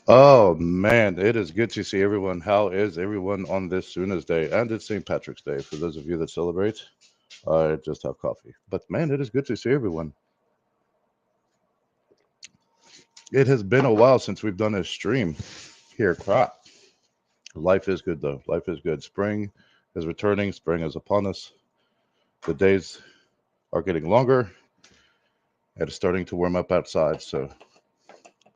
Oh man, it is good to see everyone. How is everyone on this Suna's Day? And it's St. Patrick's Day for those of you that celebrate. I just have coffee. But man, it is good to see everyone. It has been a while since we've done a stream here. Crap. Life is good though. Life is good. Spring is returning. Spring is upon us. The days are getting longer. It is starting to warm up outside. So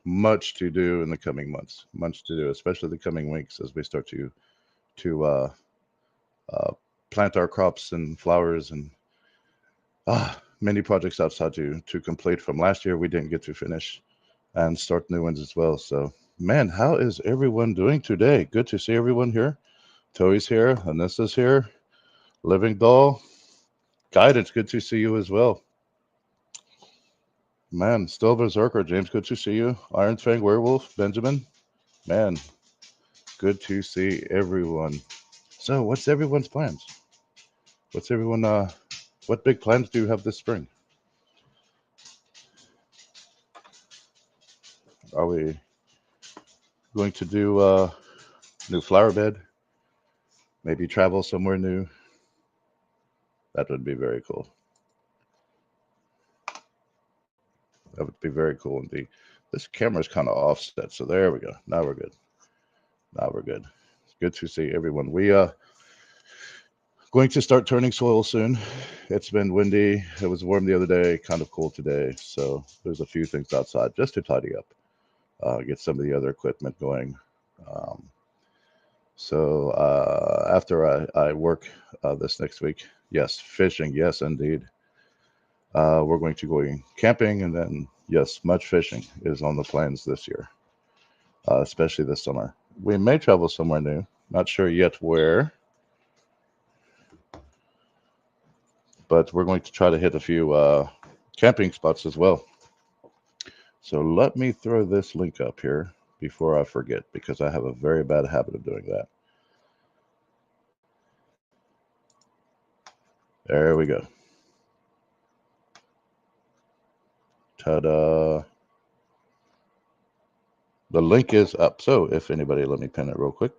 much to do in the coming months. Much to do, especially the coming weeks as we start to uh, plant our crops and flowers and many projects outside to complete from last year we didn't get to finish and start new ones as well. So, man, how is everyone doing today? Good to see everyone here. Toey's here, Anissa's here, Living Doll, Guidance. Good to see you as well. Man, still Berserker, James. Good to see you. Iron Fang Werewolf, Benjamin. Man, good to see everyone. So, what's everyone's plans? What's everyone? What big plans do you have this spring? Are we going to do new flower bed? Maybe travel somewhere new? That would be very cool. That would be very cool indeed. This camera's kind of offset, so there we go. Now we're good. Now we're good. It's good to see everyone. We going to start turning soil soon. It's been windy. It was warm the other day, kind of cool today. So there's a few things outside just to tidy up, get some of the other equipment going. Um, so after I work this next week, yes, fishing, yes, indeed. We're going to go camping, and then yes, much fishing is on the plans this year, especially this summer. We may travel somewhere new. Not sure yet where, but we're going to try to hit a few camping spots as well. So let me throw this link up here before I forget, because I have a very bad habit of doing that. There we go. Ta-da! The link is up. So if anybody, let me pin it real quick.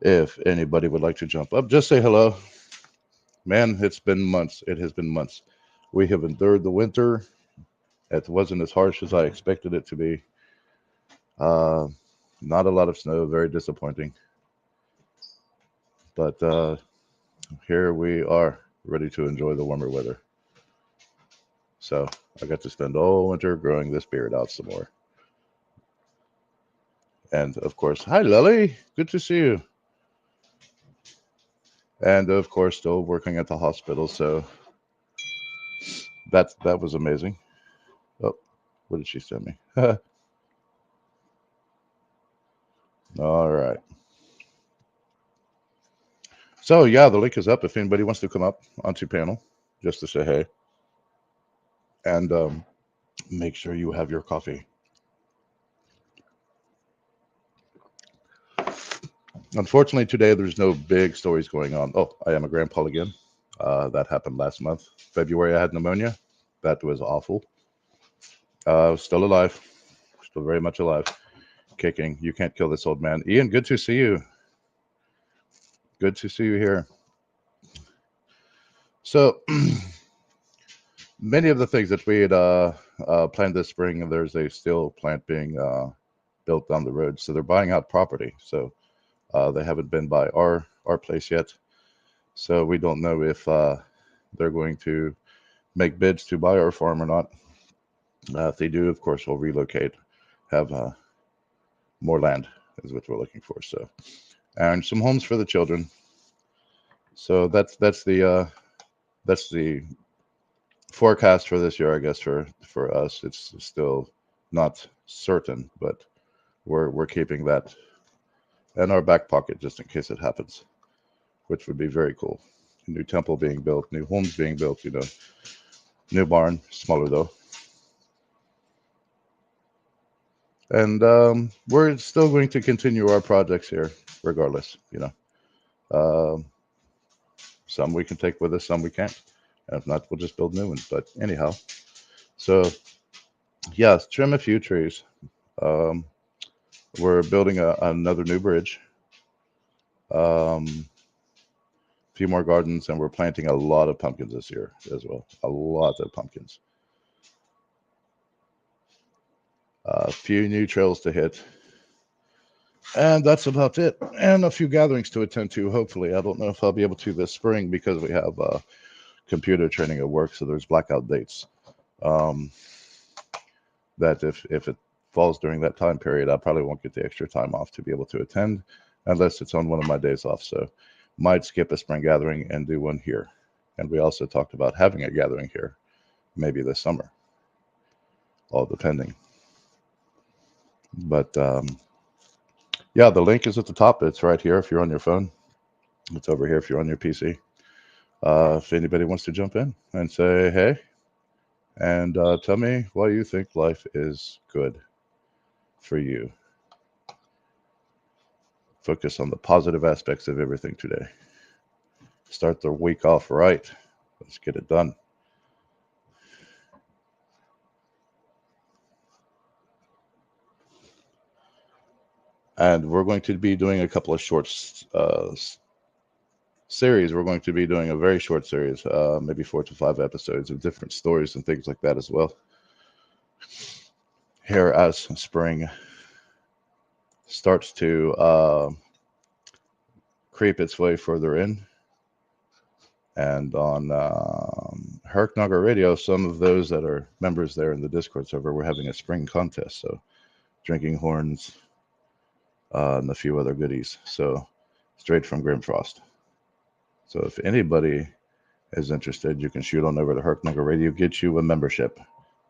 If anybody would like to jump up, just say hello. Man, it's been months. It has been months. We have endured the winter. It wasn't as harsh as I expected it to be. Uh, Not a lot of snow, very disappointing. But here we are, ready to enjoy the warmer weather. So I got to spend all winter growing this beard out some more. And of course, hi Lily, good to see you. And of course, still working at the hospital. So that was amazing. Oh, what did she send me? All right. So yeah, the link is up if anybody wants to come up onto panel just to say hey, and make sure you have your coffee. Unfortunately, today there's no big stories going on. Oh, I am a grandpa again. That happened last month. February, I had pneumonia. That was awful. Still alive, still very much alive, kicking. You can't kill this old man. Ian, good to see you. Good to see you here. So, many of the things that we had planned this spring, there's a steel plant being built down the road. So they're buying out property. So they haven't been by our place yet. So we don't know if they're going to make bids to buy our farm or not. If they do, of course, we'll relocate, have more land is what we're looking for. So, and some homes for the children. So that's the forecast for this year, I guess. For us, it's still not certain, but we're keeping that in our back pocket just in case it happens, which would be very cool. New temple being built, new homes being built. New barn, smaller though, and we're still going to continue our projects here, regardless. Um, some we can take with us, some we can't, and if not, we'll just build new ones. But anyhow, so yes, trim a few trees. Um, We're building another new bridge. A few more gardens, and we're planting a lot of pumpkins this year as well. A lot of pumpkins. A few new trails to hit. And that's about it. And a few gatherings to attend to, hopefully. I don't know if I'll be able to this spring because we have computer training at work, so there's blackout dates. That if it falls during that time period, I probably won't get the extra time off to be able to attend unless it's on one of my days off. So might skip a spring gathering and do one here. And we also talked about having a gathering here, maybe this summer, all depending. But yeah, the link is at the top. It's right here if you're on your phone. It's over here if you're on your PC. If anybody wants to jump in and say hey, and tell me why you think life is good for you. Focus on the positive aspects of everything today. Start the week off right. Let's get it done. And we're going to be doing a couple of short series. We're going to be doing a very short series, maybe 4 to 5 episodes of different stories and things like that as well. Here as spring starts to creep its way further in. And on Herknagar Radio, some of those that are members there in the Discord server, we're having a spring contest. So drinking horns and a few other goodies. So straight from Grimfrost. So if anybody is interested, you can shoot on over to Herknagar Radio, get you a membership,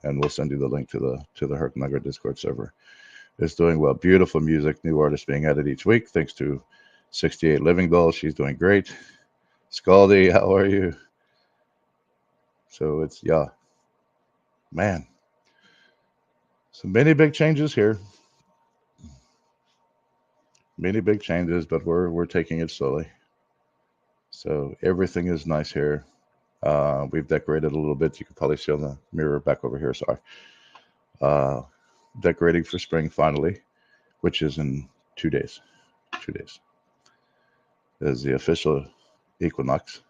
and we'll send you the link to the Herknagar Discord server. It's doing well. Beautiful music, new artists being added each week. Thanks to 68 Living Doll. She's doing great. Scaldy, how are you? So it's, yeah, man. So many big changes here. Many big changes, but we're taking it slowly. So everything is nice here. We've decorated a little bit. You can probably see on the mirror back over here. Sorry. Decorating for spring finally, which is in 2 days. 2 days is the official equinox.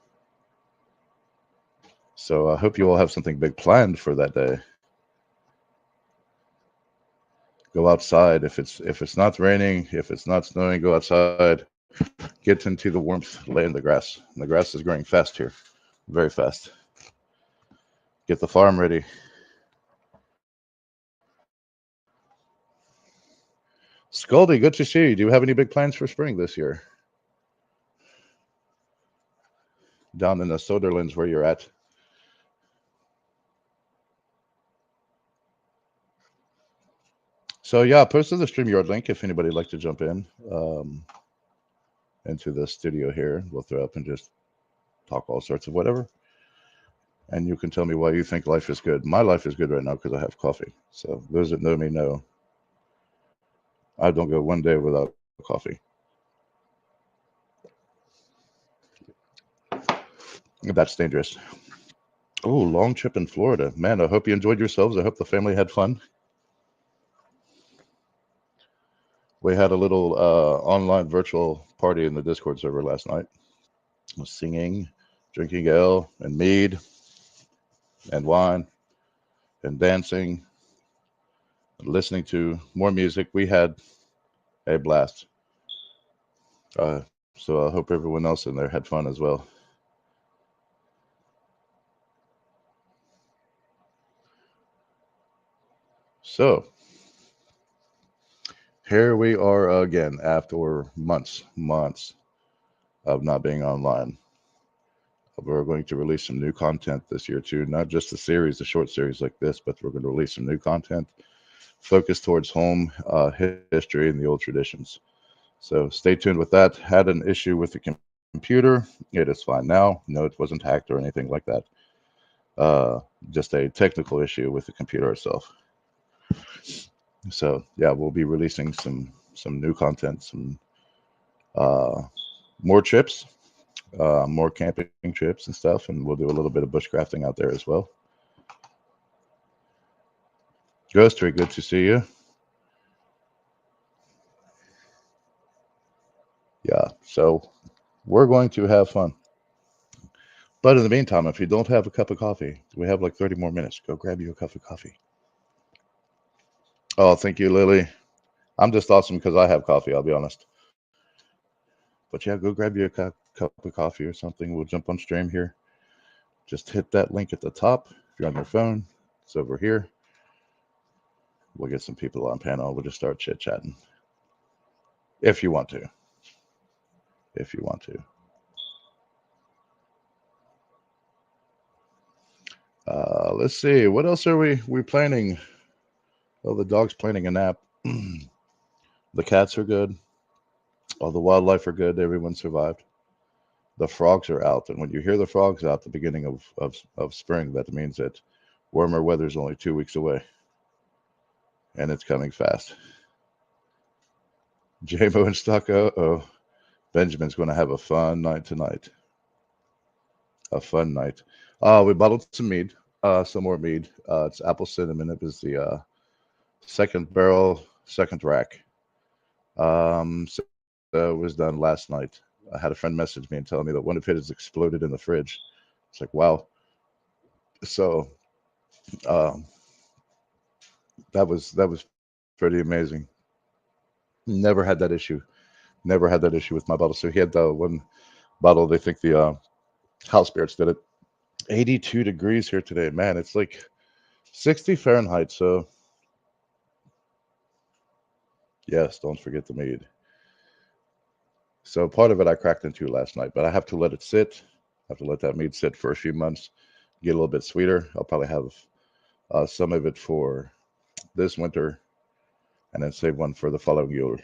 So I hope you all have something big planned for that day. Go outside. If it's not raining, if it's not snowing, go outside. Get into the warmth, lay in the grass. And the grass is growing fast here, very fast. Get the farm ready. Scaldy, good to see you. Do you have any big plans for spring this year? Down in the Soderlands where you're at. So yeah, posted the StreamYard link if anybody'd like to jump in into the studio here. We'll throw up and just talk all sorts of whatever. And you can tell me why you think life is good. My life is good right now because I have coffee. So those that know me know I don't go one day without coffee. That's dangerous. Oh, long trip in Florida. Man, I hope you enjoyed yourselves. I hope the family had fun. We had a little online virtual party in the Discord server last night. Singing, drinking ale and mead and wine and dancing, and listening to more music. We had a blast. So I hope everyone else in there had fun as well. So here we are again after months of not being online. We're going to release some new content this year too, not just a series, a short series like this, but we're going to release some new content focused towards home history and the old traditions. So stay tuned with that. Had an issue with the computer. It is fine now. No, it wasn't hacked or anything like that. Just a technical issue with the computer itself. So yeah, we'll be releasing some new content, some more trips, more camping trips and stuff, and we'll do a little bit of bushcrafting out there as well. Ghost Tree, good to see you. Yeah, so we're going to have fun. But in the meantime, if you don't have a cup of coffee, we have like 30 more minutes. Go grab you a cup of coffee. Oh, thank you, Lily. I'm just awesome because I have coffee, I'll be honest. But yeah, go grab you a cup of coffee or something. We'll jump on stream here. Just hit that link at the top. If you're on your phone, it's over here. We'll get some people on panel. We'll just start chit chatting. If you want to. If you want to. Let's see. What else are we planning? Oh, the dog's planning a nap. The cats are good. All the wildlife are good. Everyone survived. The frogs are out, and when you hear the frogs out the beginning of spring, that means that warmer weather is only 2 weeks away, and it's coming fast. JMO and Stucco. Oh, Benjamin's going to have a fun night tonight. A fun night. We bottled some mead. Some more mead. It's apple cinnamon. It was the second barrel, second rack. So it was done last night. I had a friend message me and tell me that one of it has exploded in the fridge. It's like, wow. So um, that was pretty amazing. Never had that issue. Never had that issue with my bottle. So he had the one bottle. They think the house spirits did it. 82 degrees here today, man. It's like 60 Fahrenheit. So yes, don't forget the mead. So part of it I cracked into last night, but I have to let it sit. I have to let that mead sit for a few months, get a little bit sweeter. I'll probably have some of it for this winter, and then save one for the following year.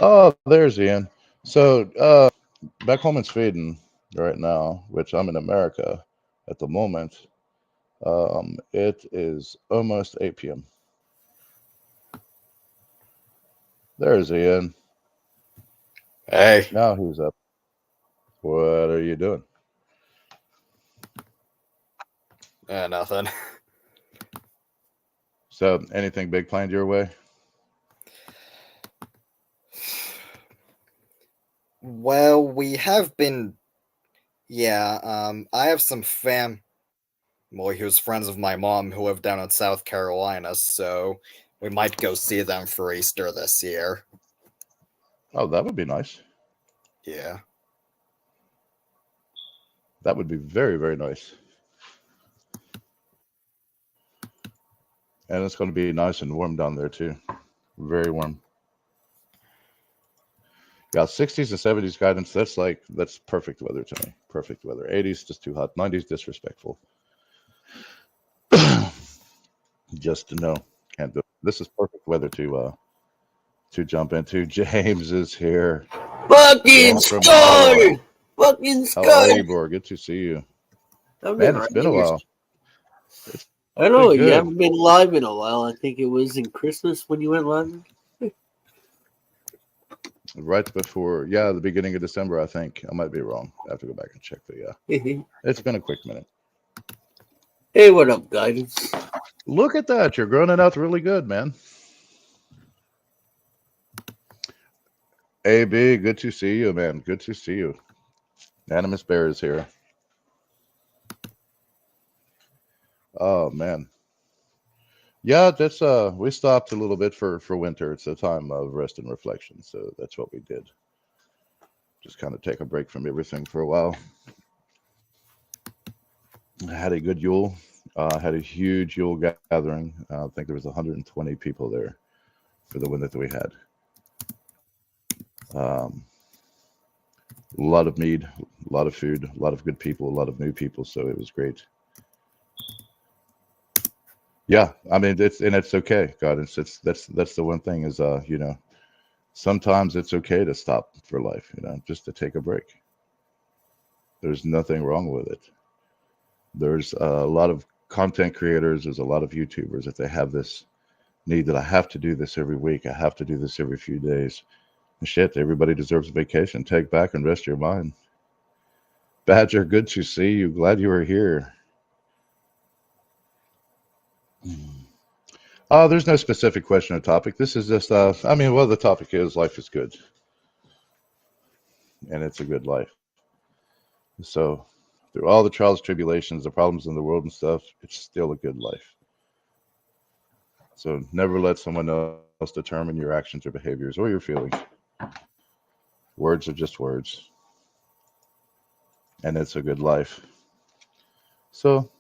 Oh, there's Ian. So back home in Sweden right now, which I'm in America at the moment, it is almost 8 p.m. There's Ian. Hey. Now he's up. What are you doing? Nothing. So anything big planned your way? Well, we have been. Yeah, I have some who's friends of my mom who live down in South Carolina, so we might go see them for Easter this year. Oh, that would be nice. Yeah. That would be very, very nice. And it's going to be nice and warm down there too. Very warm. Yeah, 60s and 70s guidance. That's perfect weather to me. Perfect weather. 80s just too hot. 90s disrespectful. Just to know, can't do it. This is perfect weather to jump into. James is here. Fucking James from Iowa. Sky! Fucking How are Sky! you, Bor? Good to see you. I've been Man, it's right been a here. while. It's I been know, you good. haven't been live in a while. I think it was in Christmas when you went live. Right before, yeah, the beginning of December, I think. I might be wrong. I have to go back and check, but yeah, it's been a quick minute. Hey, what up, guidance? Look at that. You're growing it out really good, man. AB, good to see you, man. Good to see you. Animus Bear is here. Oh man. Yeah, that's we stopped a little bit for winter. It's a time of rest and reflection, so that's what we did. Just kind of take a break from everything for a while. I had a good Yule. Had a huge Yule gathering. I think there was 120 people there for the one that we had. A lot of mead, a lot of food, a lot of good people, a lot of new people. So it was great. Yeah, I mean it's okay. God, it's that's the one thing is sometimes it's okay to stop for life. Just to take a break. There's nothing wrong with it. There's a lot of content creators. There's a lot of YouTubers that they have this need that I have to do this every week. I have to do this every few days. Shit, everybody deserves a vacation. Take back and rest your mind. Badger, good to see you. Glad you were here. There's no specific question or topic. This is just, well, the topic is life is good, and it's a good life. So, through all the trials, tribulations, the problems in the world and stuff, it's still a good life. So, never let someone else determine your actions or behaviors or your feelings. Words are just words, and it's a good life. So,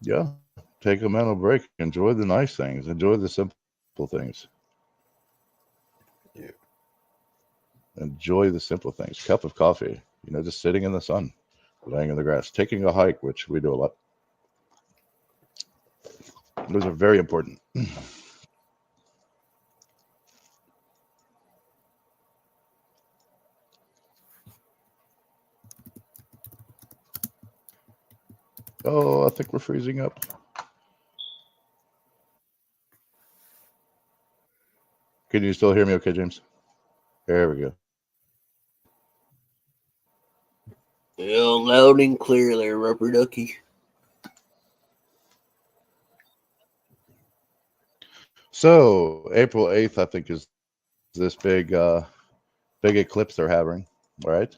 yeah, take a mental break. Enjoy the nice things. Enjoy the simple things. Yeah. Enjoy the simple things. Cup of coffee, just sitting in the sun, laying in the grass, taking a hike, which we do a lot. Those are very important. Oh, I think we're freezing up. Can you still hear me okay, James? There we go. Yeah, loud and clear there, Rubber Ducky. So, April 8th, I think, is this big eclipse they're having, right?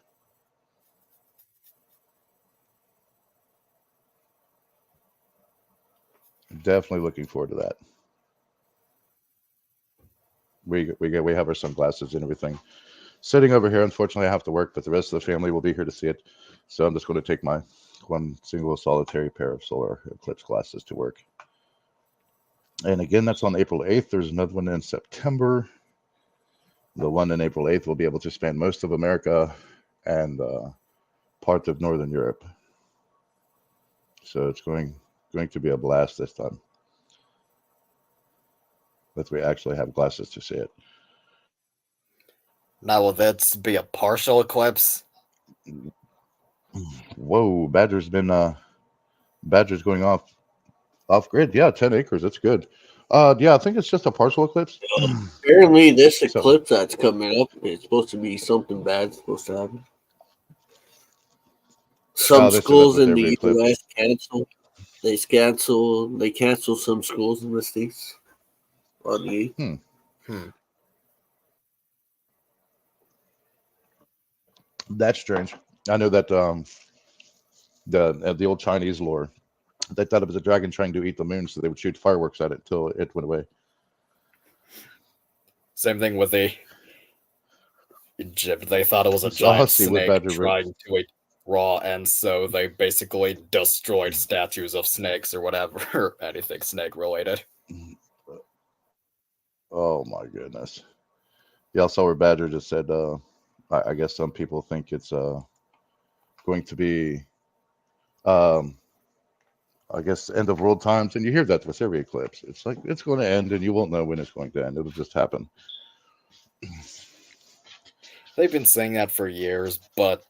Definitely looking forward to that. We have our sunglasses and everything. Sitting over here, unfortunately, I have to work, but the rest of the family will be here to see it. So I'm just going to take my one single solitary pair of solar eclipse glasses to work. And again, that's on April 8th. There's another one in September. The one in April 8th will be able to span most of America and part of Northern Europe. So it's going to be a blast this time. But we actually have glasses to see it. Now will that be a partial eclipse? Whoa, Badger's going off grid. Yeah, 10 acres. That's good. Yeah, I think it's just a partial eclipse. Apparently, this So- eclipse that's coming up is supposed to be something bad supposed to happen. Some they said schools that's with in every the eclipse. U.S. They cancel some schools in the States on the 8th. That's strange. I know that the old Chinese lore, they thought it was a dragon trying to eat the moon, so they would shoot fireworks at it until it went away. Same thing with the Egypt. They thought it was a So I'll giant see what snake Badger trying to eat raw, and so they basically destroyed statues of snakes or whatever, anything snake related. Oh my goodness. Yeah, I saw where Badger just said, I guess some people think it's going to be, I guess, end of world times. And you hear that with every eclipse. It's like it's going to end and you won't know when it's going to end. It'll just happen. They've been saying that for years, but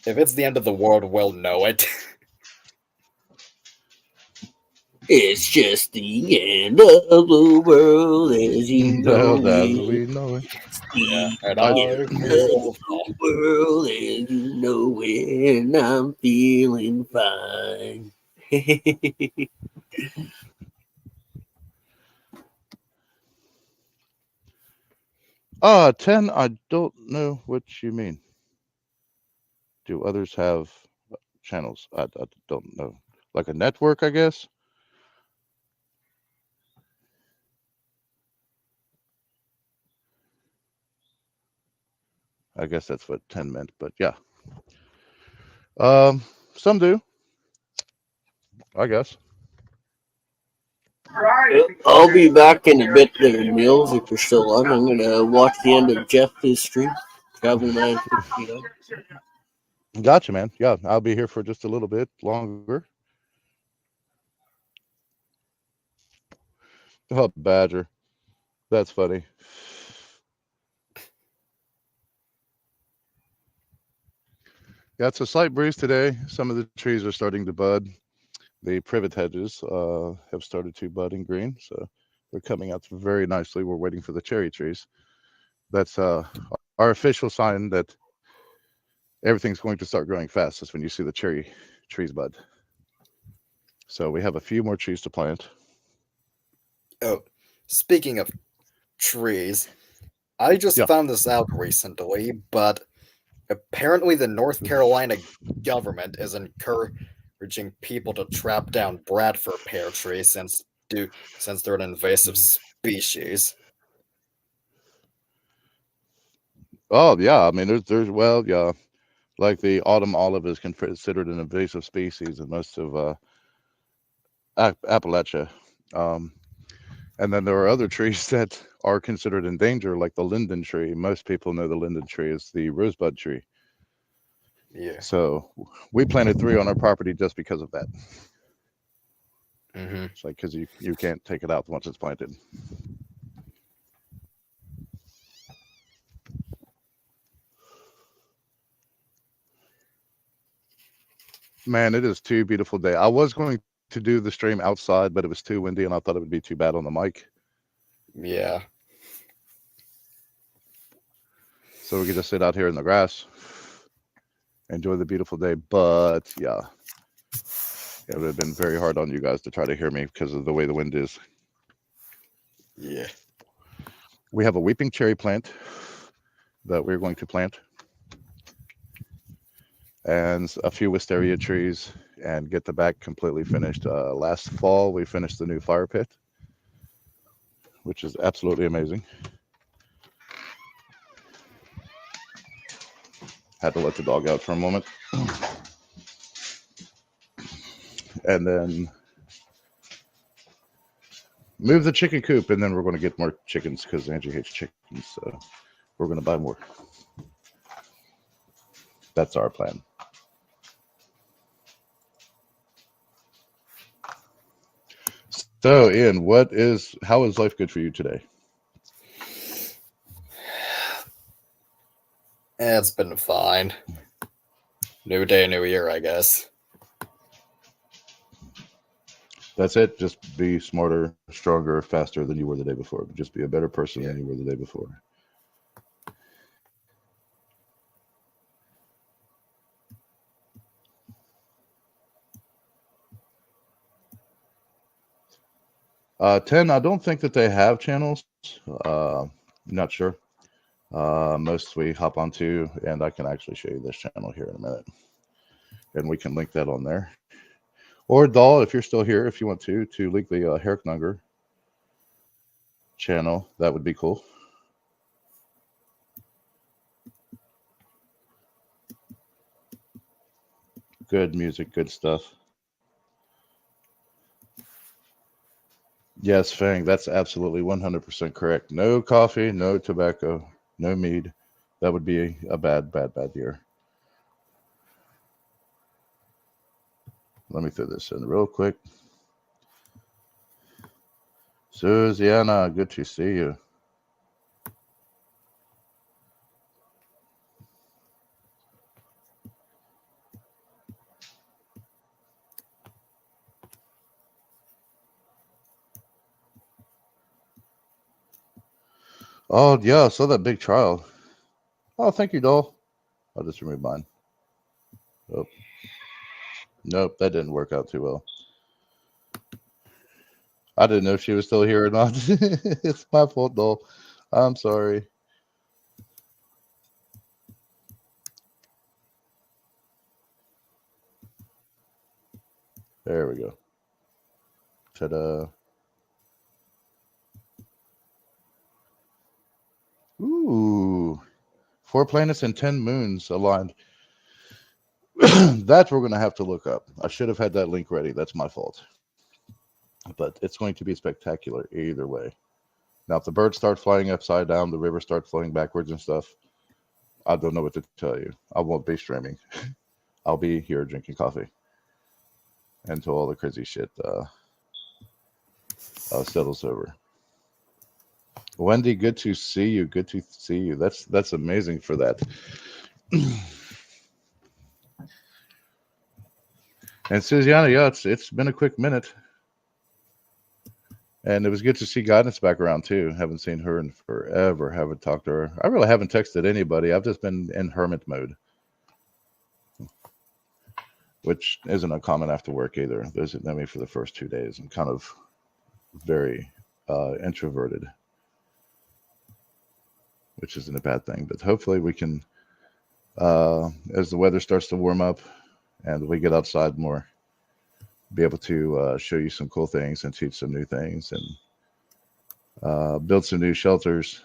if it's the end of the world, we'll know it. It's just the end of the world as you know Well, as it. we know it. It's the And I- I end feel of the world as you know it, and I'm feeling fine. 10, I don't know what you mean. Do others have channels? I don't know. Like a network, I guess? I guess that's what 10 meant, but yeah. Some do. I guess. I'll be back in a bit there, Nils, if you're still on. I'm going to watch the end of Jeff's stream. Travel Man 59. Gotcha, man. Yeah, I'll be here for just a little bit longer. Oh, Badger. That's funny. Yeah, it's a slight breeze today. Some of the trees are starting to bud. The privet hedges have started to bud and green, so they're coming out very nicely. We're waiting for the cherry trees. That's our official sign that everything's going to start growing fast. Is when you see the cherry trees bud. So we have a few more trees to plant. Oh, speaking of trees, I just Yeah. found this out recently, but apparently the North Carolina government is encouraging people to trap down Bradford pear trees since they're an invasive species. Oh yeah, I mean there's well yeah, like the autumn olive is considered an invasive species in most of Appalachia. Um, and then there are other trees that are considered in danger, like the linden tree. Most people know the linden tree is the rosebud tree. Yeah. So we planted 3 on our property just because of that. Mm-hmm. It's like because you can't take it out once it's planted. Man, it is too beautiful day. I was going to do the stream outside, but it was too windy, and I thought it would be too bad on the mic. Yeah. So we could just sit out here in the grass, enjoy the beautiful day. But yeah, it would have been very hard on you guys to try to hear me because of the way the wind is. Yeah. We have a weeping cherry plant that we're going to plant, and a few wisteria trees, and get the back completely finished. Last fall, we finished the new fire pit, which is absolutely amazing. Had to let the dog out for a moment. And then move the chicken coop, and then we're going to get more chickens because Angie hates chickens, so we're going to buy more. That's our plan. So, Ian, how is life good for you today? It's been fine. New day, new year, I guess. That's it. Just be smarter, stronger, faster than you were the day before. Just be a better person than you were the day before. Ten, I don't think that they have channels. Not sure. Most we hop onto, and I can actually show you this channel here in a minute. And we can link that on there. Or Doll, if you're still here, if you want to link the Herknunger channel, that would be cool. Good music, good stuff. Yes, Fang, that's absolutely 100% correct. No coffee, no tobacco, no mead. That would be a bad year. Let me throw this in real quick. Susanna, good to see you. Oh, yeah, I saw that big trial. Oh, thank you, Doll. I'll just remove mine. Oh. Nope, that didn't work out too well. I didn't know if she was still here or not. It's my fault, Doll. I'm sorry. There we go. Ta-da. Ooh. 4 planets and 10 moons aligned. That we're going to have to look up. I should have had that link ready. That's my fault. But it's going to be spectacular either way. Now, if the birds start flying upside down, the rivers start flowing backwards and stuff, I don't know what to tell you. I won't be streaming. I'll be here drinking coffee until all the crazy shit settles over. Wendy, good to see you. Good to see you. That's amazing for that. And Susanna, yeah, it's been a quick minute. And it was good to see Guidance back around too. Haven't seen her in forever. Haven't talked to her. I really haven't texted anybody. I've just been in hermit mode. which isn't uncommon after work either. Those that know me for the first 2 days, I'm kind of very introverted, which isn't a bad thing. But hopefully we can, as the weather starts to warm up and we get outside more, be able to show you some cool things and teach some new things and build some new shelters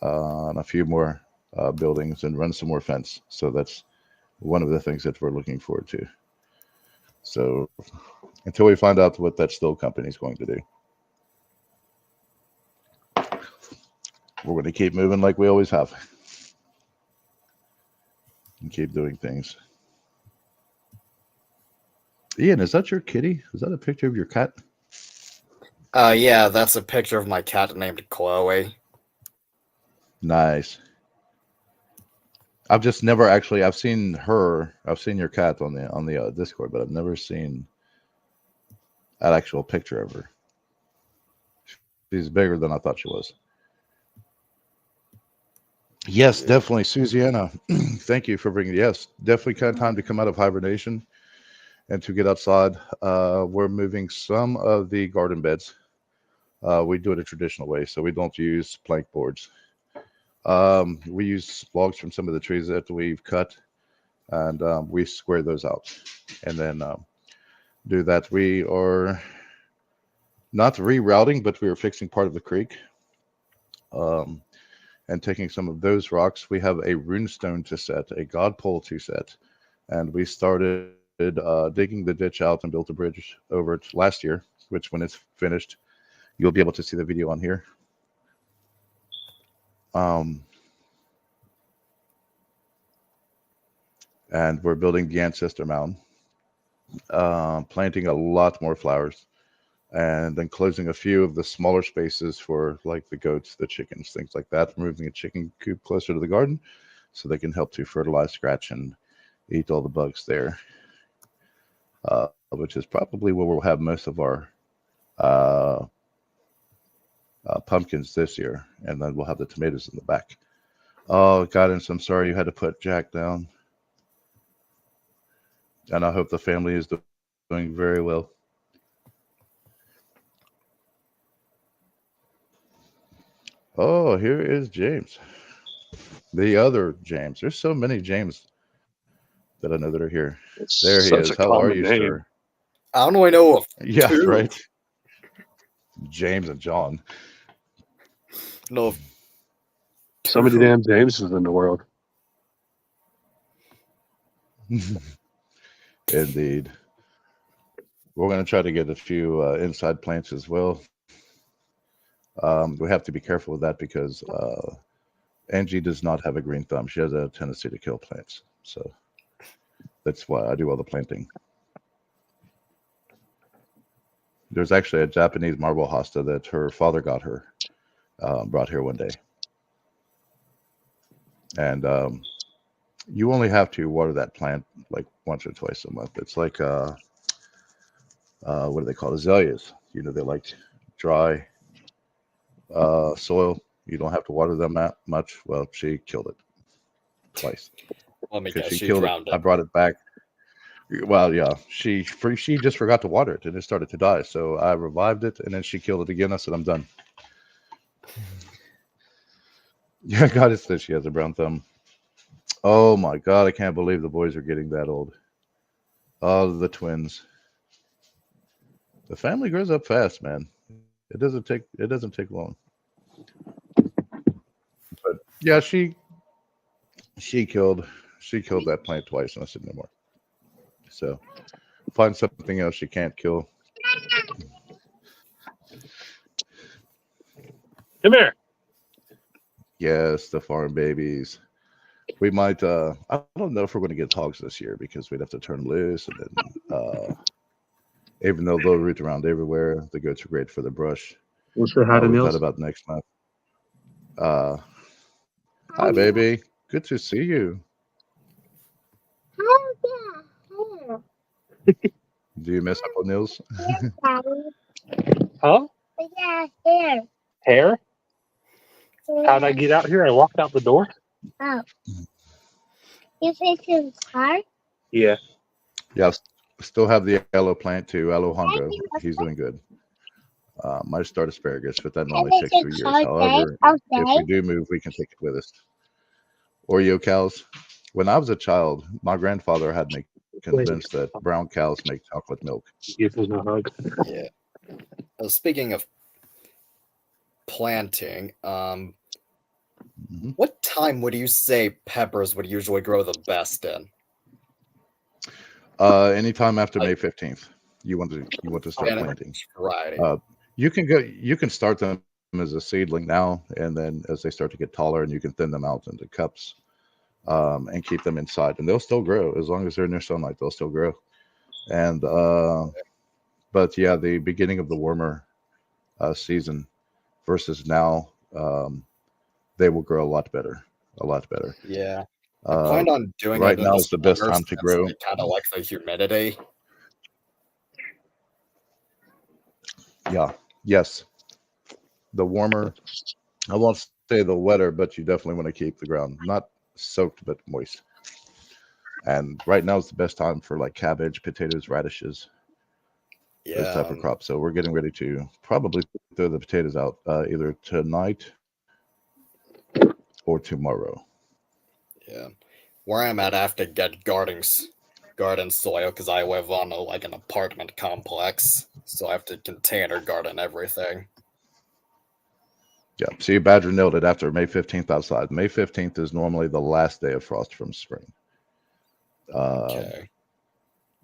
and a few more buildings and run some more fence. So that's one of the things that we're looking forward to. So until we find out what that Still company is going to do, we're going to keep moving like we always have and keep doing things. Ian, is that your kitty? Is that a picture of your cat? Yeah, that's a picture of my cat named Chloe. Nice. I've just never actually. I've seen your cat on the Discord, but I've never seen an actual picture of her. She's bigger than I thought she was. Yes, definitely, Susiana. Thank you for bringing. Yes, definitely kind of time to come out of hibernation and to get outside. We're moving some of the garden beds. We do it a traditional way, so we don't use plank boards. We use logs from some of the trees that we've cut, and we square those out, and then do that. We are not rerouting, but we are fixing part of the creek, and taking some of those rocks. We have a runestone to set, a god pole to set, and we started digging the ditch out and built a bridge over it last year, which when it's finished, you'll be able to see the video on here. And we're building the ancestor mound, planting a lot more flowers, and then closing a few of the smaller spaces for like the goats, the chickens, things like that. Moving a chicken coop closer to the garden so they can help to fertilize, scratch, and eat all the bugs there, which is probably where we'll have most of our pumpkins this year, and then we'll have the tomatoes in the back. Oh, Guidance, I'm sorry you had to put Jack down. And I hope the family is doing very well. Oh, here is James. The other James. There's so many James that I know that are here. It's There he such is. a How are common you, name. sir? I only know of Yeah, two. right. James and John. Know of So many damn Jameses in the world. Indeed. We're going to try to get a few inside plants as well. We have to be careful with that because Angie does not have a green thumb. She has a tendency to kill plants. So that's why I do all the planting. There's actually a Japanese marble hosta that her father got her, brought here one day. And you only have to water that plant like once or twice a month. It's like, what do they call it? Azaleas. You know, they like dry soil. You don't have to water them that much. Well, she killed it twice. Let me guess, She she killed drowned it. I it. brought it back. Well, yeah, she just forgot to water it and it started to die. So I revived it and then she killed it again. I said, I'm done. Yeah, God, it says she has a brown thumb. Oh my God, I can't believe the boys are getting that old. Oh, the twins. The family grows up fast, man. It doesn't take long. But yeah, she killed that plant twice, and I said no more. So find something else you can't kill. Come here. Yes, the farm babies. We might. I don't know if we're going to get hogs this year because we'd have to turn them loose, and then even though they'll root around everywhere, the goats are great for the brush. We'll say hi to We Niels. thought about next month. Hi, baby. Good to see you. Do you miss Uncle Nils? Huh? Yeah, here. Hair? How'd I get out here? I walked out the door. Oh. You fix his car? Yeah. Yeah, still have the aloe plant too, Aloe He's doing good. Might start asparagus, but that normally takes 2 years. However, if we do move, we can take it with us. Oreo cows. When I was a child, my grandfather had me convinced that brown cows make chocolate milk. Give him a hug. Yeah. Speaking of planting, Mhm. what time would you say peppers would usually grow the best in? Anytime after May 15th, you want to start And planting. variety. You can start them as a seedling now, and then as they start to get taller, and you can thin them out into cups, and keep them inside, and they'll still grow as long as they're near sunlight. They'll still grow, and but yeah, the beginning of the warmer season versus now, they will grow a lot better, a lot better. Yeah. I planned on doing right it in now the is the best summer time to since grow. I kind of like the humidity. Yeah, yes, the warmer. I won't say the wetter, but you definitely want to keep the ground not soaked but moist. And right now is the best time for like cabbage, potatoes, radishes, those type of Yeah. crops. So we're getting ready to probably throw the potatoes out either tonight or tomorrow. Yeah. Where I'm at, I have to get garden soil because I live on an apartment complex, so I have to container garden everything. Yeah. See, Badger nailed it after May 15th outside. May 15th is normally the last day of frost from spring, Okay.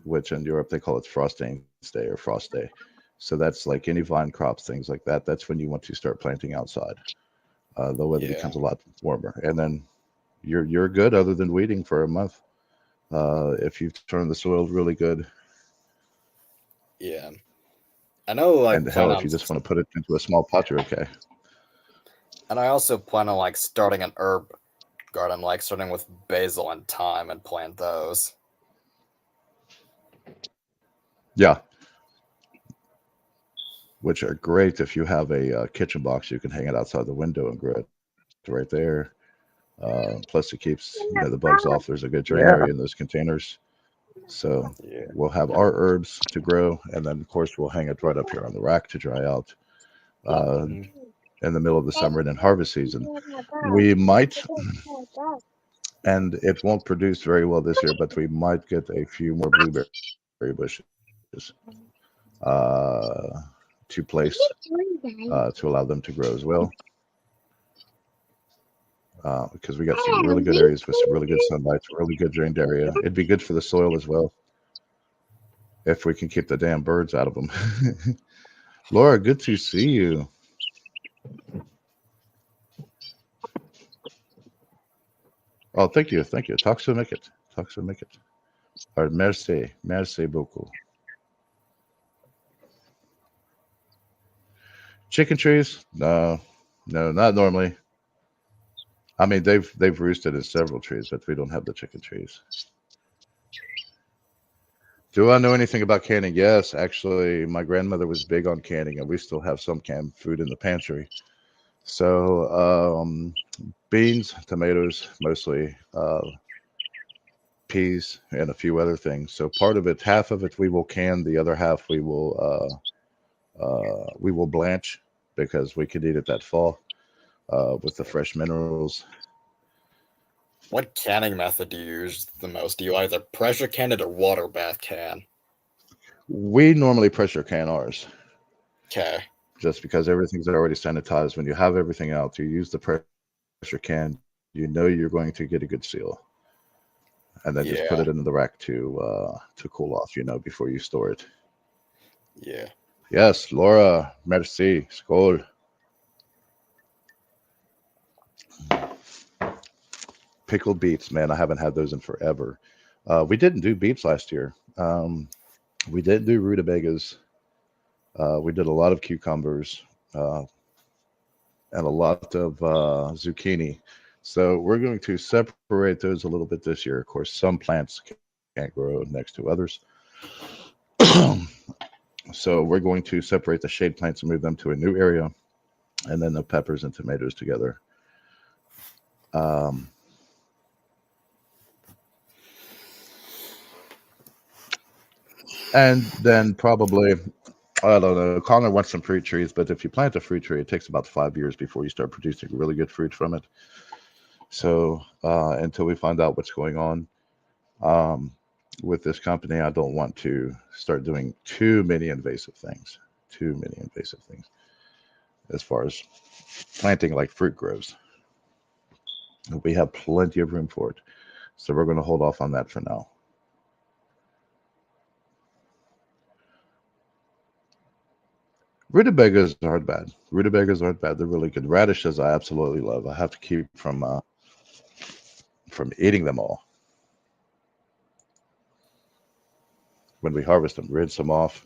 which in Europe they call it Frosting Day or Frost Day. So that's like any vine crops, things like that. That's when you want to start planting outside. The weather Yeah. becomes a lot warmer, and then you're good other than weeding for a month. If you've turned the soil really good, Yeah. I know I and plan hell, if on you just want to put it into a small pot, you're okay. and I also plan on starting an herb garden, starting with basil and thyme and plant those. Yeah, which are great if you have a kitchen box. You can hang it outside the window and grow it right there. Plus, it keeps the bugs off. There's a good drain Yeah. area in those containers. So Yeah. we'll have our herbs to grow, and then of course we'll hang it right up here on the rack to dry out Mhm. in the middle of the summer and in harvest season. We might, and it won't produce very well this year, but we might get a few more blueberry bushes to place to allow them to grow as well. Because we got some really good areas with some really good sunlight, really good drained area. It'd be good for the soil as well if we can keep the damn birds out of them. Laura, good to see you. Oh, thank you, thank you. Talk so make it. Or merci beaucoup. Chicken trees? No, not normally. I mean, they've roosted in several trees, but we don't have the chicken trees. Do I know anything about canning? Yes, actually, my grandmother was big on canning, and we still have some canned food in the pantry. So, beans, tomatoes, mostly, peas, and a few other things. So part of it, half of it, we will can. The other half, we will blanch because we could eat it that fall with the fresh minerals. What canning method do you use the most? Do you either pressure can it or water bath can? We normally pressure can ours Okay. just because everything's already sanitized. When you have everything out, you use the pressure can. You know you're going to get a good seal, and then just put Yeah. it into the rack to cool off. Before you store it. Yeah. Yes, Laura, merci, skål. Pickled beets, man, I haven't had those in forever. We didn't do beets last year. We did do rutabagas. We did a lot of cucumbers and a lot of zucchini. So we're going to separate those a little bit this year. Of course, some plants can't grow next to others. So we're going to separate the shade plants and move them to a new area, and then the peppers and tomatoes together. And then probably, I don't know, Connor wants some fruit trees, but if you plant a fruit tree, it takes about 5 years before you start producing really good fruit from it. So until we find out what's going on um, with this company, I don't want to start doing too many invasive things. Too many invasive things as far as planting like fruit grows. We have plenty of room for it. So we're going to hold off on that for now. Rutabagas aren't bad. Rutabagas aren't bad. They're really good. Radishes I absolutely love. I have to keep from eating them all. When we harvest them, rinse them off.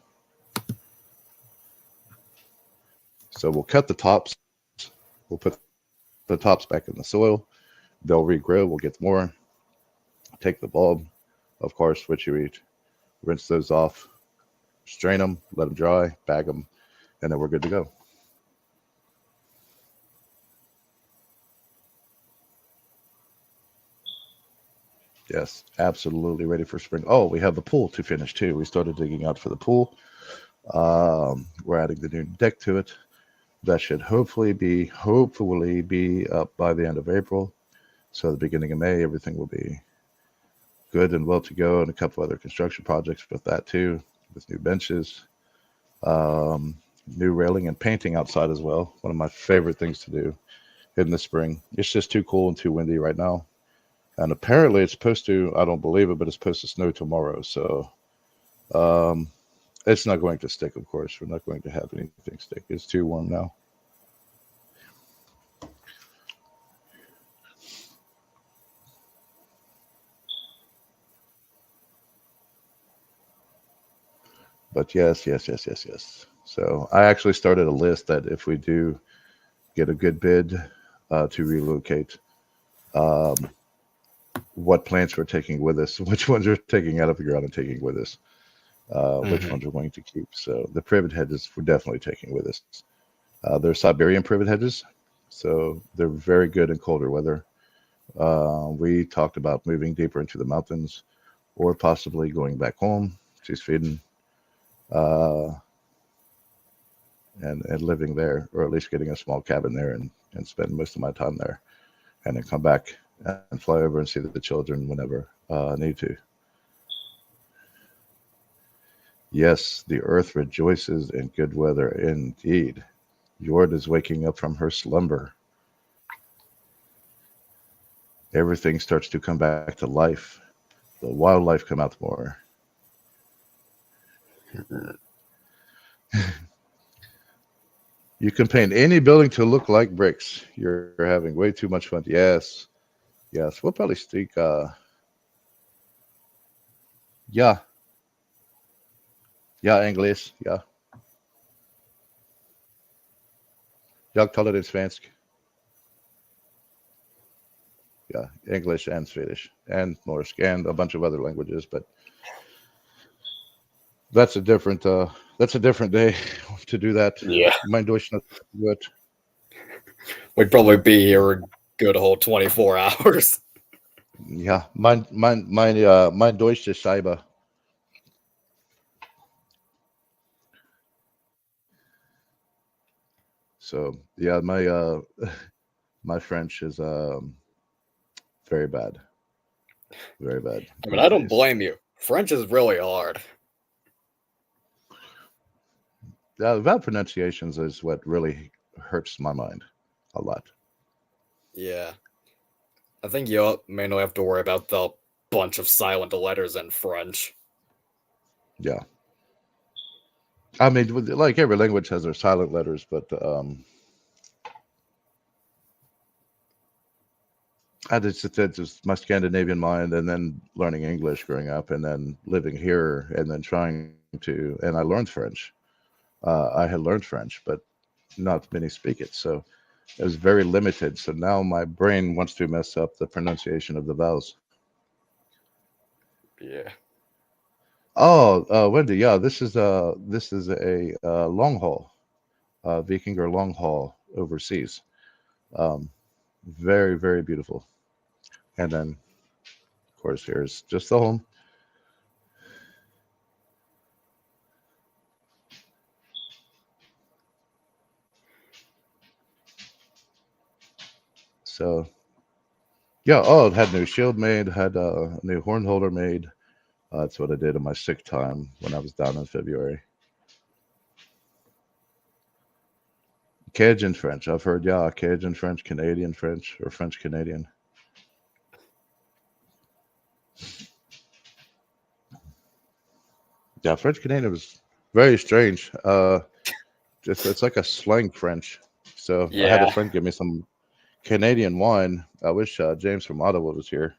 So we'll cut the tops. We'll put the tops back in the soil. They'll regrow. We'll get more. Take the bulb, of course, what you eat. Rinse those off. Strain them. Let them dry. Bag them. And then we're good to go. Yes, absolutely ready for spring. Oh, we have the pool to finish too. We started digging out for the pool. We're adding the new deck to it. That should hopefully be up by the end of April. So the beginning of May, everything will be good and well to go, and a couple other construction projects with that too, with new benches, new railing and painting outside as well. One of my favorite things to do in the spring. It's just too cool and too windy right now. And apparently it's supposed to, I don't believe it, but it's supposed to snow tomorrow. So it's not going to stick, of course. We're not going to have anything stick. It's too warm now. But yes. So I actually started a list that if we do get a good bid to relocate, what plants we're taking with us, which ones we're taking out of the ground and taking with us, which ones we're going to keep. So the privet hedges we're definitely taking with us. They're Siberian privet hedges, so they're very good in colder weather. We talked about moving deeper into the mountains or possibly going back home to Sweden and living there, or at least getting a small cabin there and spend most of my time there, and then come back and fly over and see the children whenever I need to. Yes, the earth rejoices in good weather indeed. Jord is waking up from her slumber. Everything starts to come back to life. The wildlife come out more. You can paint any building to look like bricks. You're having way too much fun. Yes. We'll probably stick. Yeah, English. Ja. Jag talar svensk. Yeah, English and Swedish and Norse and a bunch of other languages, but that's a different day to do that. Yeah. Mein Deutsch not good. We'd probably be here a good whole 24 hours. Yeah, mein Deutsch ist Scheibe. So yeah, my French is very bad. Very bad. I mean, I don't blame you. French is really hard. Yeah, bad pronunciations is what really hurts my mind a lot. Yeah. I think you mainly have to worry about the bunch of silent letters in French. Yeah. I mean, like every language has their silent letters, but I just my Scandinavian mind, and then learning English growing up, and then living here, and then and I learned French. I had learned French, but not many speak it, so it was very limited. So now my brain wants to mess up the pronunciation of the vowels. Yeah. Oh, Wendy, yeah, this is a long haul, Vikinger long haul overseas. Very, very beautiful. And then, of course, here's just the home. So yeah, oh, it had new shield made, had a new horn holder made. That's what I did in my sick time when I was down in February. Cajun French, I've heard, yeah, Cajun French, Canadian French, or French Canadian. Yeah, French Canadian was very strange. It's like a slang French. So I had a Yeah. friend give me some Canadian wine. I wish James from Ottawa was here.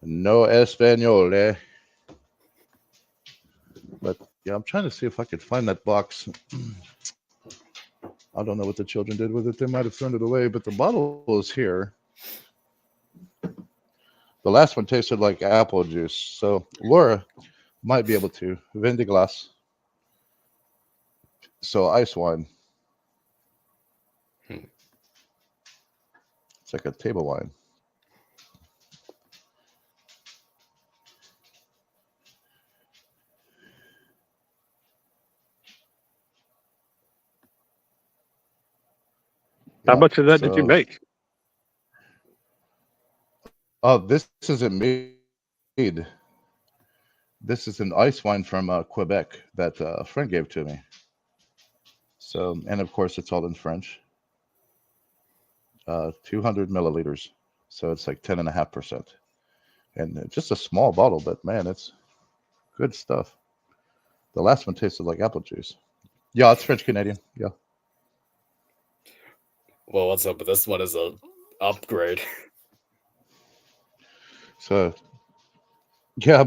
No Espanol, eh? But yeah, I'm trying to see if I could find that box. I don't know what the children did with it. They might have thrown it away, but the bottle is here. The last one tasted like apple juice. So Laura might be able to. Vin de glace. So ice wine. It's like a table wine. How Yeah, much of that did you so make? this isn't made. This is an ice wine from Quebec that a friend gave to me. So, and of course, it's all in French. 200 milliliters. So it's like 10.5%. And just a small bottle, but man, it's good stuff. The last one tasted like apple juice. Yeah, it's French Canadian. Yeah. Well, what's up with this one is a upgrade. So, yeah,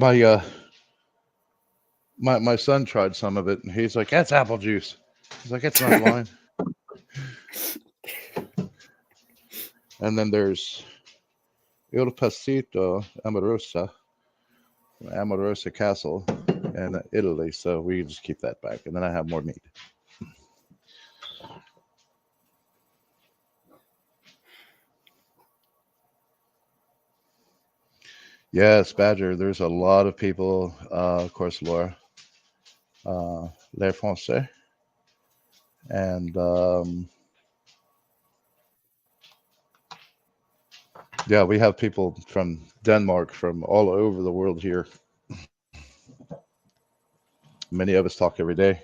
my son tried some of it, and he's like, "That's apple juice." He's like, "It's not wine." And then there's Il Pasito Amorosa, Amorosa Castle in Italy. So we can just keep that back. And then I have more meat. Yes, Badger. There's a lot of people. Of course, Laura, Les Français, and yeah, we have people from Denmark, from all over the world here. Many of us talk every day.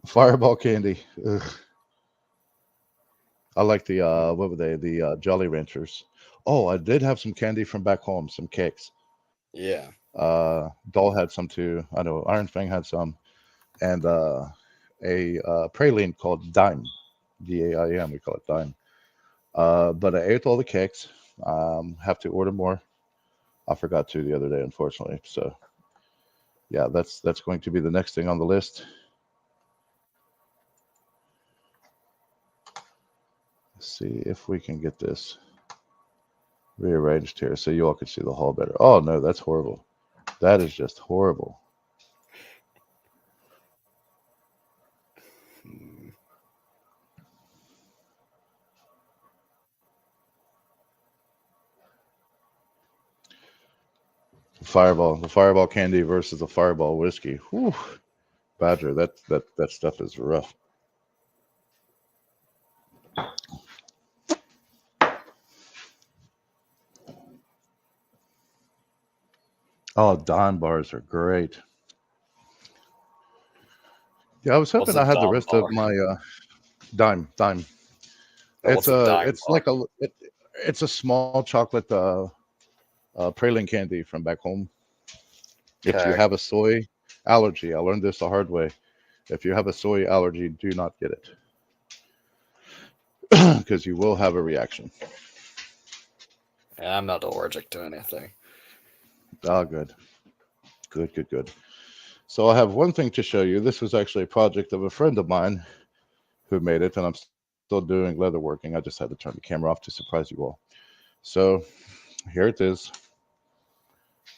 Fireball candy. Ugh. I like the what were they? The Jolly Ranchers. Oh, I did have some candy from back home, some cakes. Yeah. Doll had some too. I know Iron Fang had some, and a praline called Dime, DAIM. We call it Dime. But I ate all the cakes. Have to order more. I forgot to the other day, unfortunately. So, yeah, that's going to be the next thing on the list. Let's see if we can get this rearranged here so you all can see the hall better. Oh no, that's horrible. That is just horrible. The fireball candy versus the fireball whiskey. Whew. Badger, that stuff is rough. Oh, Don bars are great. Yeah, I was hoping What's a I had the Dawn rest bar? of my dime. What's a Dawn It's bar? like it's a small chocolate praline candy from back home. If you Okay. have a soy allergy, I learned this the hard way. If you have a soy allergy, do not get it because you will have a reaction. Yeah, I'm not allergic to anything. Oh, good. So I have one thing to show you. This was actually a project of a friend of mine who made it, and I'm still doing leather working. I just had to turn the camera off to surprise you all. So here it is.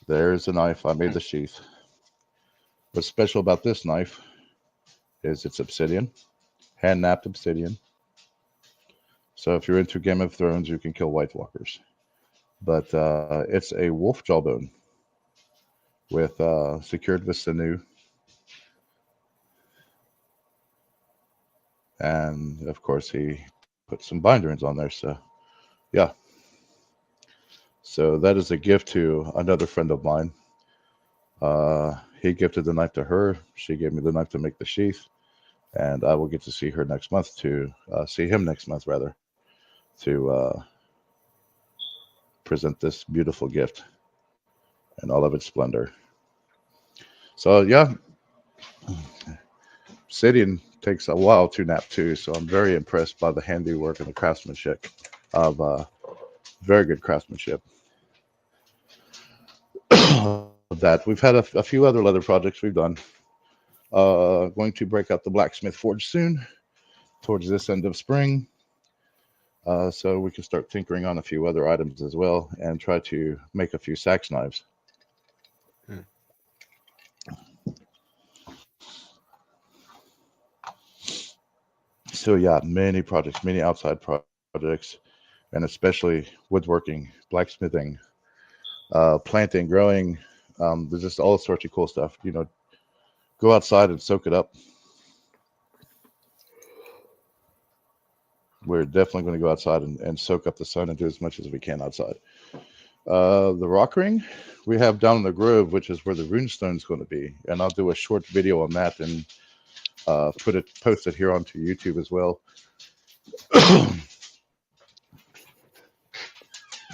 There's a knife. I made the sheath. What's special about this knife is it's obsidian, hand-knapped obsidian. So if you're into Game of Thrones, you can kill White Walkers. But it's a wolf jawbone with secured with sinew. And of course, he put some binderings on there. So, yeah. So that is a gift to another friend of mine. He gifted the knife to her. She gave me the knife to make the sheath, and I will get to see her next month. See him next month, rather, to present this beautiful gift in all of its splendor. So yeah, Obsidian takes a while to nap too, so I'm very impressed by the handiwork and the craftsmanship of very good craftsmanship. That we've had a few other leather projects we've done. Going to break out the blacksmith forge soon, towards this end of spring. So we can start tinkering on a few other items as well and try to make a few sax knives. So yeah, many projects, many outside projects, and especially woodworking, blacksmithing, planting, growing. There's just all sorts of cool stuff. Go outside and soak it up. We're definitely going to go outside and soak up the sun and do as much as we can outside. The rock ring we have down in the grove, which is where the runestone is going to be, and I'll do a short video on that and post it here onto YouTube as well.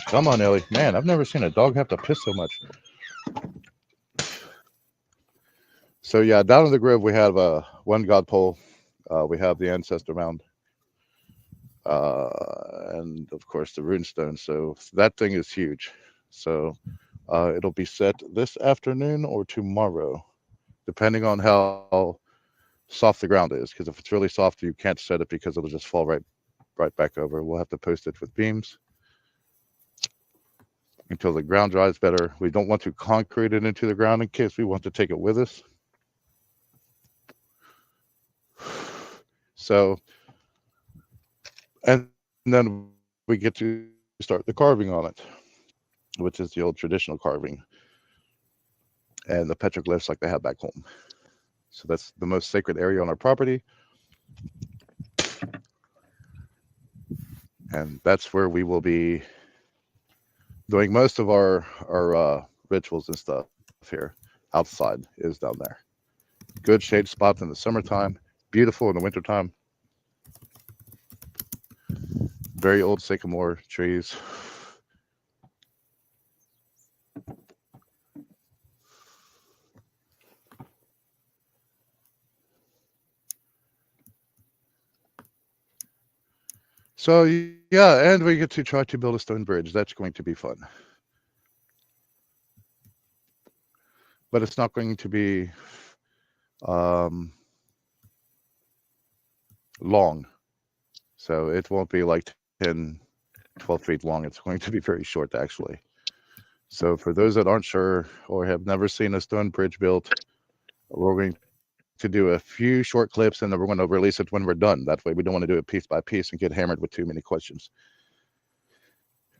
Come on, Ellie. Man, I've never seen a dog have to piss so much. So yeah, down in the grove we have one god pole. We have the ancestor mound. And of course the runestone. So that thing is huge. So it'll be set this afternoon or tomorrow, depending on how soft the ground is. Because if it's really soft, you can't set it because it'll just fall right back over. We'll have to post it with beams until the ground dries better. We don't want to concrete it into the ground in case we want to take it with us. So, and then we get to start the carving on it, which is the old traditional carving and the petroglyphs like they have back home. So that's the most sacred area on our property. And that's where we will be doing most of our rituals and stuff here. Outside is down there. Good shade spot in the summertime, beautiful in the wintertime. Very old sycamore trees. So yeah, and we get to try to build a stone bridge. That's going to be fun. But it's not going to be long. So it won't be like 10, 12 feet long. It's going to be very short, actually. So for those that aren't sure or have never seen a stone bridge built, we're going to do a few short clips and then we're going to release it when we're done. That way we don't want to do it piece by piece and get hammered with too many questions.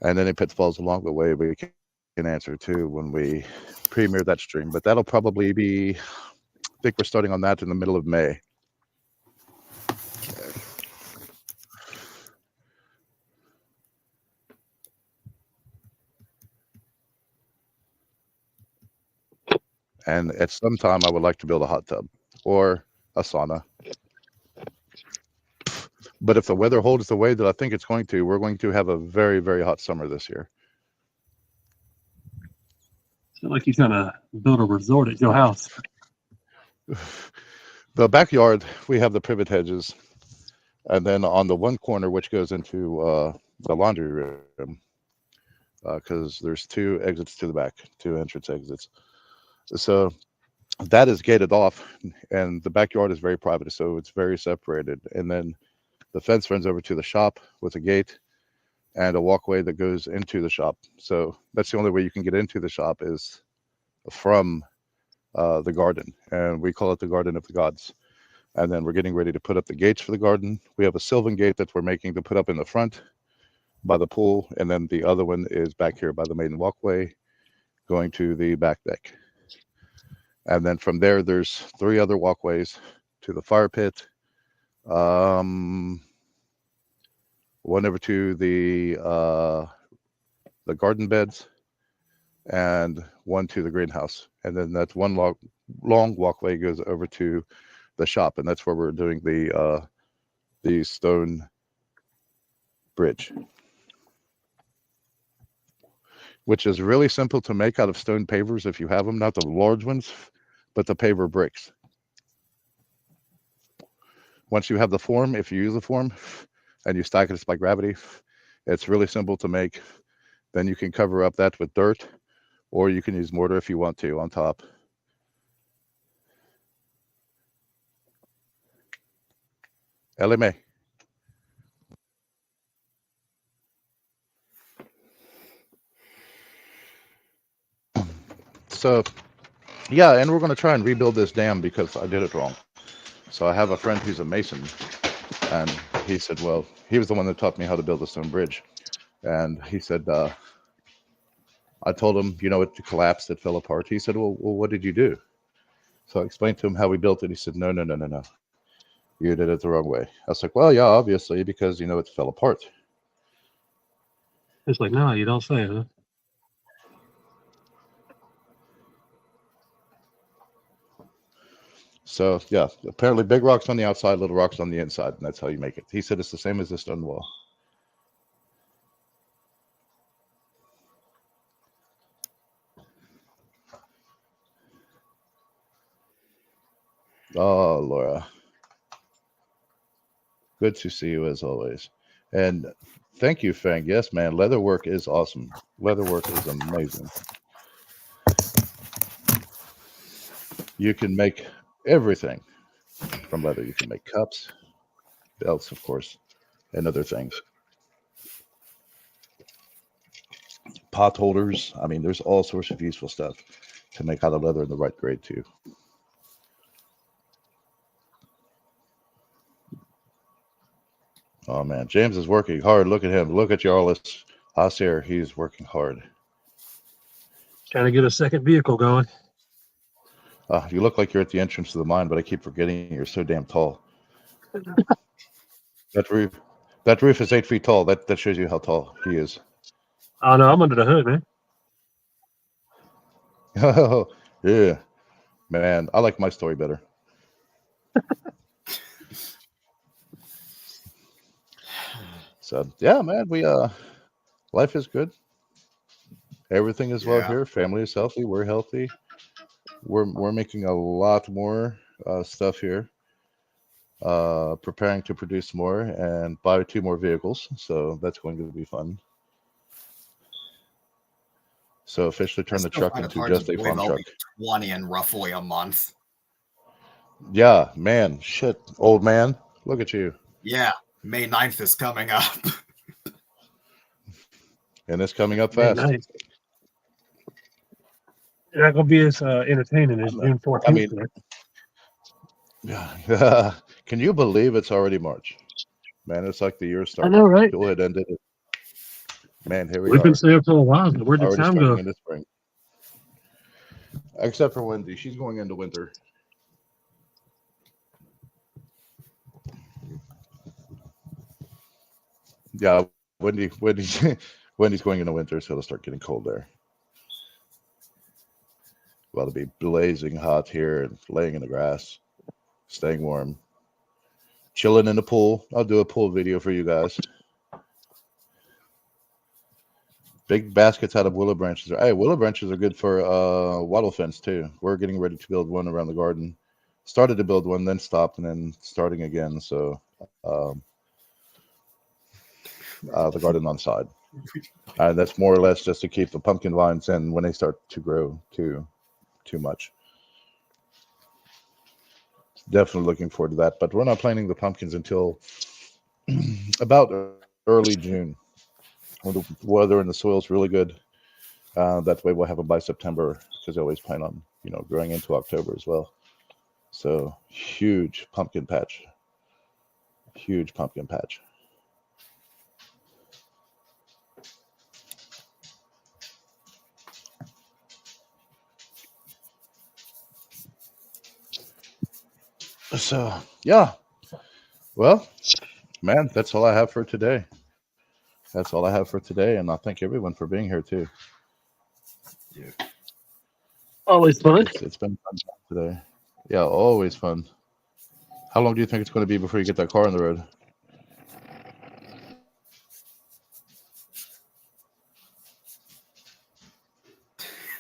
And any pitfalls along the way we can answer too when we premiere that stream. But that'll probably be, I think we're starting on that in the middle of May. And at some time, I would like to build a hot tub or a sauna. But if the weather holds the way that I think it's going to, we're going to have a very, very hot summer this year. Sound like you're trying to build a resort at your house. The backyard, we have the privet hedges. And then on the one corner, which goes into the laundry room, because there's two exits to the back, two entrance exits. So that is gated off, and the backyard is very private, so it's very separated. And then the fence runs over to the shop with a gate and a walkway that goes into the shop. So that's the only way you can get into the shop is from the garden, and we call it the Garden of the Gods. And then we're getting ready to put up the gates for the garden. We have a sylvan gate that we're making to put up in the front by the pool, and then the other one is back here by the maiden walkway going to the back deck. And then from there, there's 3 other walkways to the fire pit, One over to the garden beds, and one to the greenhouse, and then that's one long walkway goes over to the shop, and that's where we're doing the stone bridge, which is really simple to make out of stone pavers if you have them, not the large ones, but the paver bricks. Once you have the form, if you use the form and you stack it by gravity, it's really simple to make. Then you can cover up that with dirt, or you can use mortar if you want to on top. Ellie Mae. So, yeah, and we're going to try and rebuild this dam because I did it wrong. So I have a friend who's a mason, and he said, well, he was the one that taught me how to build a stone bridge. And he said, I told him, you know, it collapsed, it fell apart. He said, well, what did you do? So I explained to him how we built it. He said, no. You did it the wrong way. I was like, well, yeah, obviously, because, you know, it fell apart. It's like, no, you don't say, huh? So, yeah, apparently big rocks on the outside, little rocks on the inside, and that's how you make it. He said it's the same as the stone wall. Oh, Laura. Good to see you as always. And thank you, Fang. Yes, man, leather work is awesome. Leather work is amazing. You can make everything from leather. You can make cups, belts, of course, and other things. Pot holders. I mean, there's all sorts of useful stuff to make out of leather in the right grade, too. Oh, man. James is working hard. Look at him. Look at Jarlis Hasir. He's working hard. Trying to get a second vehicle going. You look like you're at the entrance to the mine, but I keep forgetting you're so damn tall. That roof is 8 feet tall. That shows you how tall he is. Oh, no, I'm under the hood, man. Oh, yeah. Man, I like my story better. So, yeah, man, life is good. Everything is well here. Family is healthy. We're healthy. We're making a lot more stuff here. Preparing to produce more and buy 2 more vehicles. So that's going to be fun. So officially turn the truck into just a farm truck. 20 in roughly a month. Yeah, man. Shit, old man. Look at you. Yeah, May 9th is coming up. And it's coming up fast. Nice. It's not going to be as entertaining as June 14th. I mean, yeah. Can you believe it's already March? Man, it's like the year started. I know, right? Go ahead, ended it. Man, here we We've are. been saying for a while. Where did Already time starting go? into spring. Except for Wendy. She's going into winter. Yeah, Wendy's going into winter, so it'll start getting cold there. Well, it'll be blazing hot here and laying in the grass, staying warm, chilling in the pool. I'll do a pool video for you guys. Big baskets out of willow branches. Hey, willow branches are good for wattle fence too. We're getting ready to build one around the garden. Started to build one, then stopped, and then starting again. So the garden on side. That's more or less just to keep the pumpkin vines in when they start to grow too much. Definitely looking forward to that. But we're not planting the pumpkins until about early June. When the weather and the soil is really good. That way we'll have them by September, because I always plan on, growing into October as well. So huge pumpkin patch. Huge pumpkin patch. So, yeah. Well, man, that's all I have for today. That's all I have for today, and I thank everyone for being here too. Always fun. It's been fun today. Yeah, always fun. How long do you think it's going to be before you get that car on the road?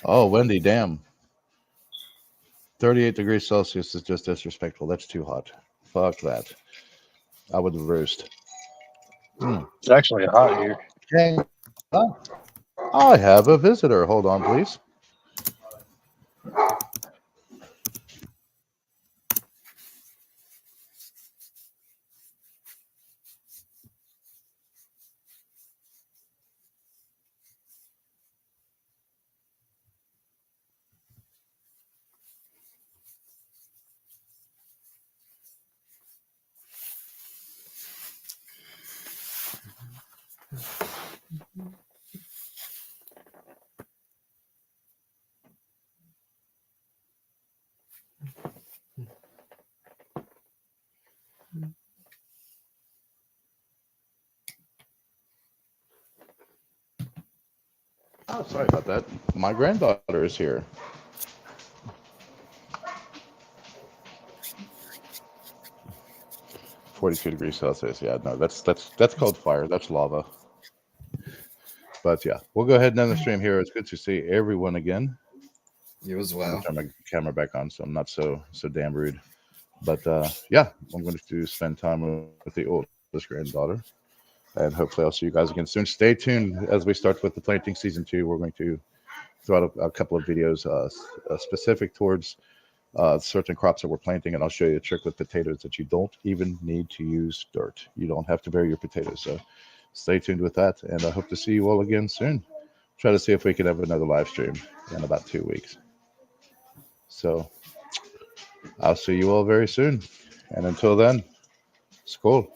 Oh, Wendy, damn. 38 degrees Celsius is just disrespectful. That's too hot. Fuck that. I would roast. It's actually hot here. Okay. I have a visitor. Hold on, please. Oh, sorry about that. My granddaughter is here. "42 degrees Celsius." Yeah, no, that's called fire. That's lava. But yeah, we'll go ahead and end the stream here. It's good to see everyone again. You as I'm gonna well. turn my camera back on, so I'm not so damn rude. But yeah, I'm going to spend time with the oldest granddaughter, and hopefully I'll see you guys again soon. Stay tuned as we start with the planting season 2. We're going to throw out a couple of videos specific towards certain crops that we're planting, and I'll show you a trick with potatoes that you don't even need to use dirt. You don't have to bury your potatoes. So stay tuned with that, and I hope to see you all again soon. Try to see if we can have another live stream in about 2 weeks. So I'll see you all very soon. And until then, skål.